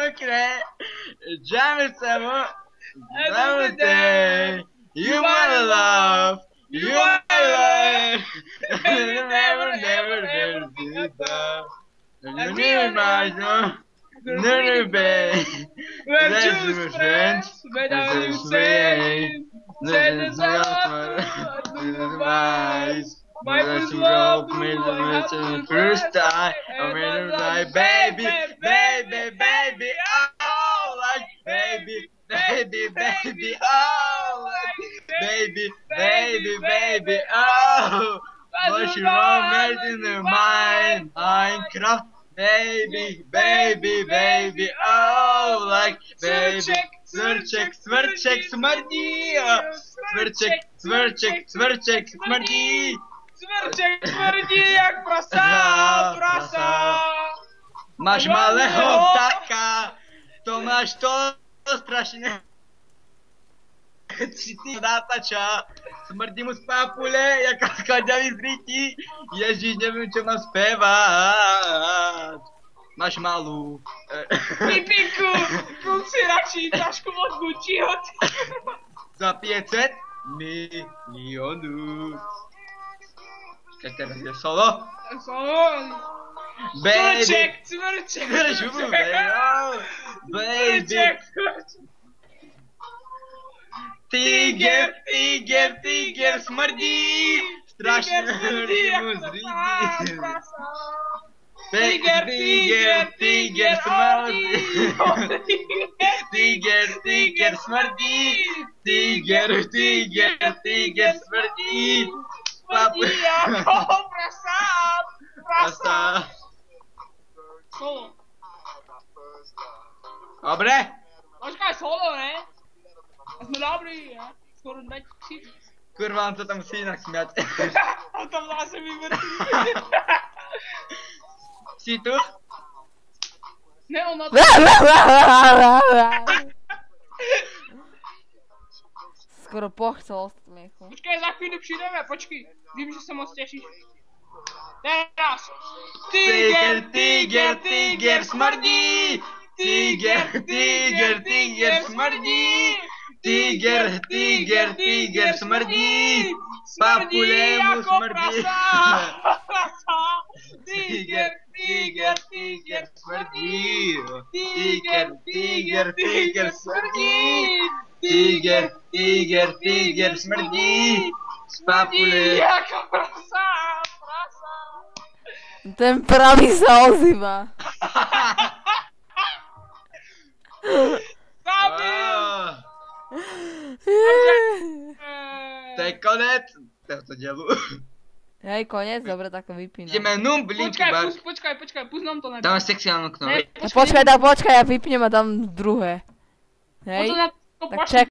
Okay. Jam seven. Every day. You wanna love. You wanna love. Never be that. You need my love. Never be. We're just friends without you saying. Said it's advice. My first love made the first time. I made it like baby, baby, baby, oh, like baby, baby, baby, oh, like baby, baby, baby, oh. What's wrong in the mind? Minecraft, baby, baby, baby, oh, like baby. Svrček, svrček, smrdí. Svrček, svrček, svrček, smrdí. Svrček smrdí jak prasa, prasa. Máš malého ptáka, to máš to strašně. Cítí dátača, smrdí mu z pápule, jaká skladňavý zrytí. Ježíš, nevím, čo mám zpěvat. Máš malou. Pipinku, kup si radši tašku od Gucciho. Za 500 milionů. Počkej, teraz je solo. Baby. Svrček, svrček, baby. Tiger, tiger, tiger, smrdí. Strašně smrdí mu zřídí. Tiger, tiger, tiger, smrdí. Tiger, tiger, smrdí. Tiger, tiger, tiger, smrdí. Smrdí jako prasa, prasa. Solo. Dobre? Počkaj, solo, ne? A jsme dobrý, ne? Skoro 2000. Kurva, on to tam musí jinak smět. A tam zase vyvrtí. Jsi tu? Ne, on na to... Skoro pochcel od smiechu. Počkej, za chvíli přijdeme, počkej. Vím, že se moc těšíš. Teraz. Tiger, tiger, tiger, smrdí. Tiger, tiger, tiger, smrdí. Tiger, tiger, tiger, smrdí. Smrdí jako smrdí. Prasa. Tiger, tiger, tiger, smrdí. Tiger, tiger, tiger, smrdí. Tiger, tiger, tiger, smrdí. Z papule. Jako prasa, prasa. Ten pravý sa ozýva. Zabil. To je konec tohto dielu. Hej, konec, dobre, tak to vypínam. Ideme blinku bar. Počkaj, pust nám to na... Dáme sexuálnu knovi. Počkaj, ja vypnem a dám druhé. Hej, tak čak.